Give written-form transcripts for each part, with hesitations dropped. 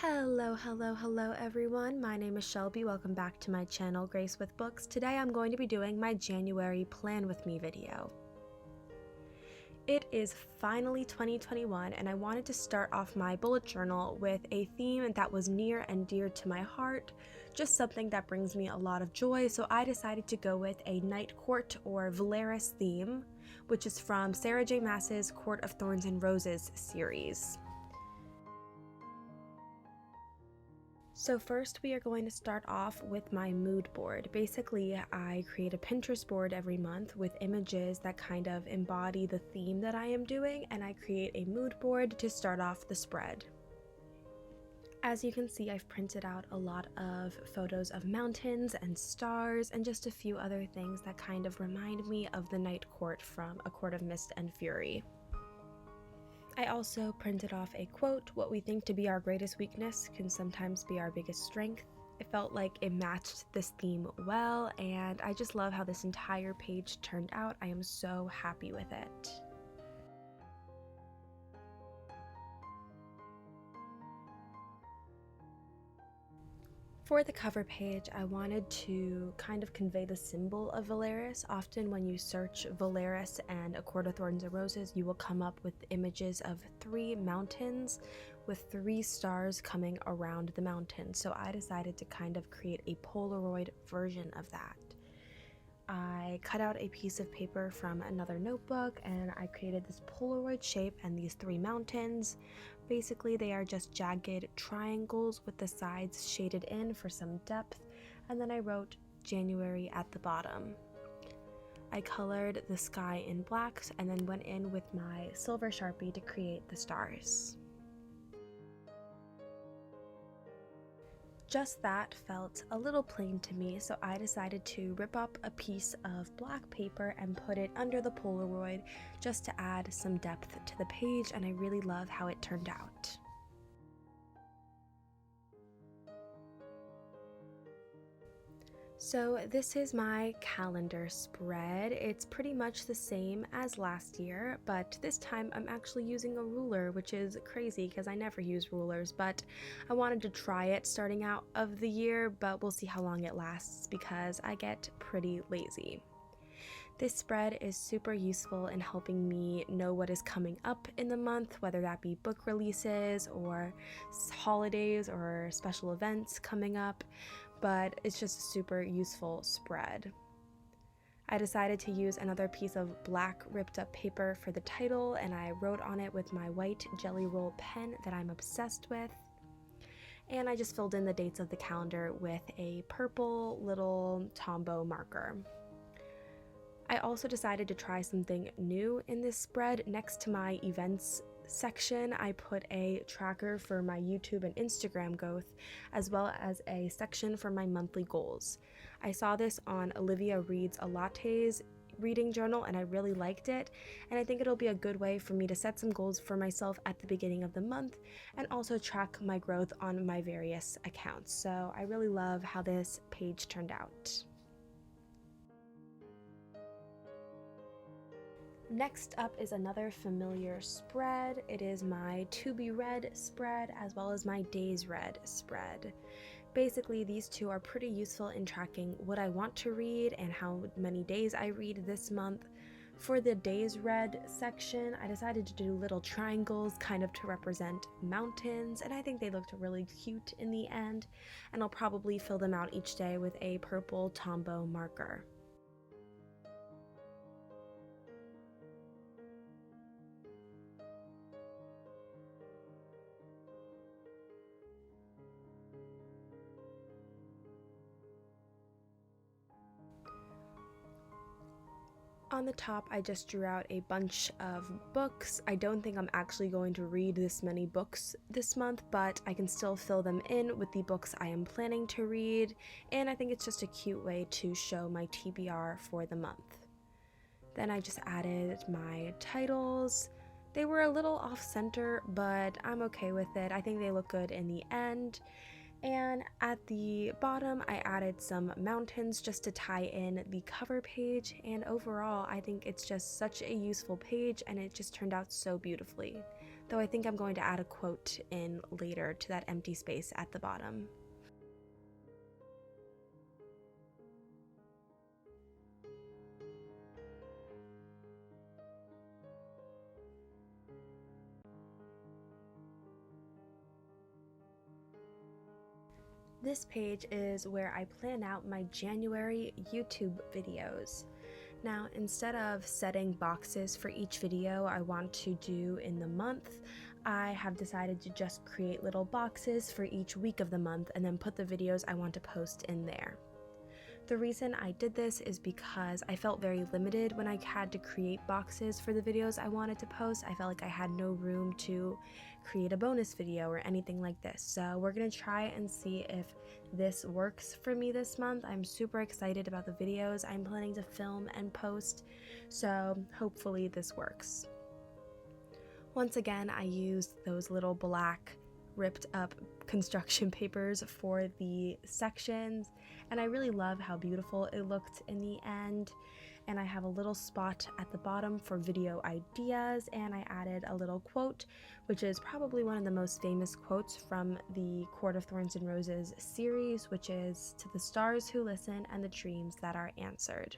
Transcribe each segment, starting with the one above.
Hello everyone. My name is Shelby. Welcome back to my channel, Grace with Books. Today I'm going to be doing my January Plan With Me video. It is finally 2021 and I wanted to start off my bullet journal with a theme that was near and dear to my heart, just something that brings me a lot of joy, so I decided to go with a Night Court or Velaris theme, which is from Sarah J Maas's Court of Thorns and Roses series. So first we are going to start off with my mood board. Basically, I create a Pinterest board every month with images that kind of embody the theme that I am doing, and I create a mood board to start off the spread. As you can see, I've printed out a lot of photos of mountains and stars and just a few other things that kind of remind me of the Night Court from A Court of Mist and Fury. I also printed off a quote: "What we think to be our greatest weakness can sometimes be our biggest strength." It felt like it matched this theme well, and I just love how this entire page turned out. I am so happy with it. For the cover page, I wanted to kind of convey the symbol of Velaris. Often when you search Velaris and A Court of Thorns and Roses, you will come up with images of 3 mountains with 3 stars coming around the mountain. So I decided to kind of create a Polaroid version of that. I cut out a piece of paper from another notebook and I created this Polaroid shape and these 3 mountains. Basically, they are just jagged triangles with the sides shaded in for some depth, and then I wrote January at the bottom. I colored the sky in blacks and then went in with my silver Sharpie to create the stars. Just that felt a little plain to me, so I decided to rip up a piece of black paper and put it under the Polaroid just to add some depth to the page, and I really love how it turned out. So this is my calendar spread. It's pretty much the same as last year, but this time I'm actually using a ruler, which is crazy because I never use rulers, but I wanted to try it starting out of the year, but we'll see how long it lasts because I get pretty lazy. This spread is super useful in helping me know what is coming up in the month, whether that be book releases or holidays or special events coming up, but it's just a super useful spread. I decided to use another piece of black ripped up paper for the title, and I wrote on it with my white Jelly Roll pen that I'm obsessed with. And I just filled in the dates of the calendar with a purple little Tombow marker. I also decided to try something new in this spread. Next to my events section, I put a tracker for my YouTube and Instagram growth, as well as a section for my monthly goals. I saw this on Olivia Reads a Latte's reading journal and I really liked it, and I think it'll be a good way for me to set some goals for myself at the beginning of the month and also track my growth on my various accounts. So I really love how this page turned out. Next up is another familiar spread. It is my To Be Read spread as well as my Days Read spread. Basically, these two are pretty useful in tracking what I want to read and how many days I read this month. For the Days Read section, I decided to do little triangles kind of to represent mountains, and I think they looked really cute in the end, and I'll probably fill them out each day with a purple Tombow marker. On the top, I just drew out a bunch of books. I don't think I'm actually going to read this many books this month, but I can still fill them in with the books I am planning to read, and I think it's just a cute way to show my TBR for the month. Then I just added my titles. They were a little off-center, but I'm okay with it. I think they look good in the end. And at the bottom, I added some mountains just to tie in the cover page, and overall, I think it's just such a useful page and it just turned out so beautifully. though I think I'm going to add a quote in later to that empty space at the bottom. This page is where I plan out my January YouTube videos. Now, instead of setting boxes for each video I want to do in the month, I have decided to just create little boxes for each week of the month and then put the videos I want to post in there. The reason I did this is because I felt very limited when I had to create boxes for the videos I wanted to post. I felt like I had no room to create a bonus video or anything like this. So we're gonna try and see if this works for me this month. I'm super excited about the videos I'm planning to film and post, so hopefully this works. Once again, I used those little black ripped up construction papers for the sections, and I really love how beautiful it looked in the end. And I have a little spot at the bottom for video ideas, and I added a little quote, which is probably one of the most famous quotes from the Court of Thorns and Roses series, which is, "To the stars who listen and the dreams that are answered."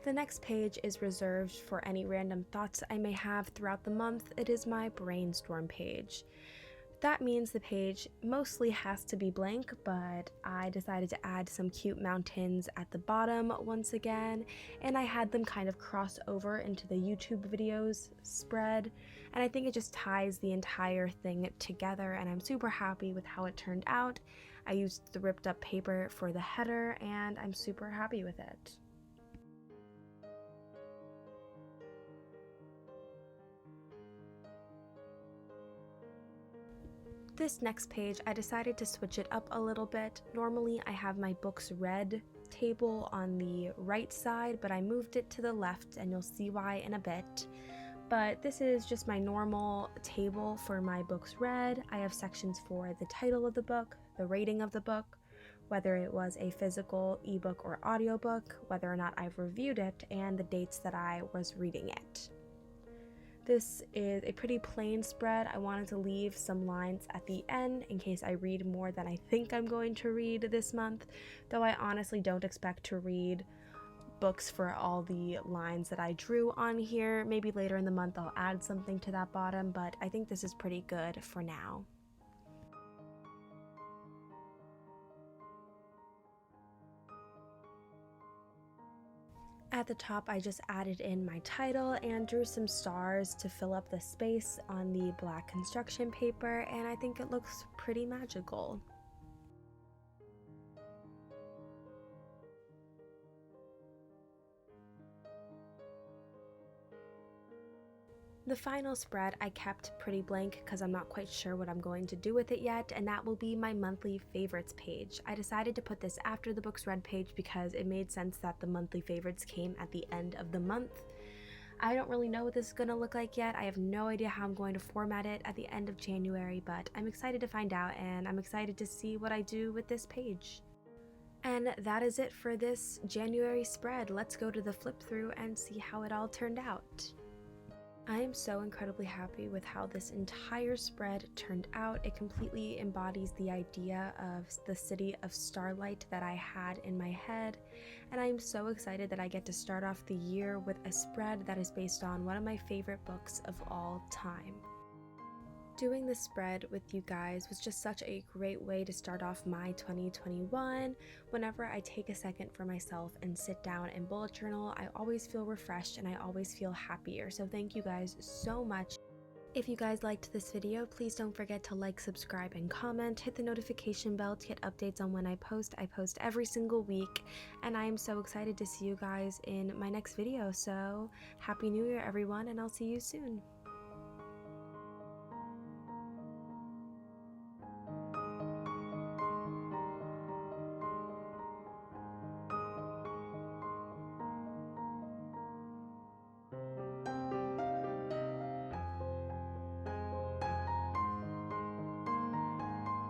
The next page is reserved for any random thoughts I may have throughout the month. It is my brainstorm page. That means the page mostly has to be blank, but I decided to add some cute mountains at the bottom once again, and I had them kind of cross over into the YouTube videos spread, and I think it just ties the entire thing together, and I'm super happy with how it turned out. I used the ripped up paper for the header, and I'm super happy with it. This next page, I decided to switch it up a little bit. Normally I have my books read table on the right side, but I moved it to the left, and you'll see why in a bit. But this is just my normal table for my books read. I have sections for the title of the book, the rating of the book, whether it was a physical, ebook, or audiobook, whether or not I've reviewed it, and the dates that I was reading it. This is a pretty plain spread. I wanted to leave some lines at the end in case I read more than I think I'm going to read this month, though I honestly don't expect to read books for all the lines that I drew on here. Maybe later in the month I'll add something to that bottom, but I think this is pretty good for now. At the top, I just added in my title and drew some stars to fill up the space on the black construction paper, and I think it looks pretty magical. The final spread I kept pretty blank because I'm not quite sure what I'm going to do with it yet, and that will be my monthly favorites page. I decided to put this after the books read page because it made sense that the monthly favorites came at the end of the month. I don't really know what this is going to look like yet. I have no idea how I'm going to format it at the end of January, but I'm excited to find out, and I'm excited to see what I do with this page. And that is it for this January spread. Let's go to the flip through and see how it all turned out. I am so incredibly happy with how this entire spread turned out. It completely embodies the idea of the city of Starlight that I had in my head, and I am so excited that I get to start off the year with a spread that is based on one of my favorite books of all time. Doing this spread with you guys was just such a great way to start off my 2021. Whenever I take a second for myself and sit down and bullet journal, I always feel refreshed and I always feel happier. So thank you guys so much. If you guys liked this video, please don't forget to like, subscribe, and comment. Hit the notification bell to get updates on when I post. I post every single week, and I am so excited to see you guys in my next video. So happy New Year, everyone, and I'll see you soon.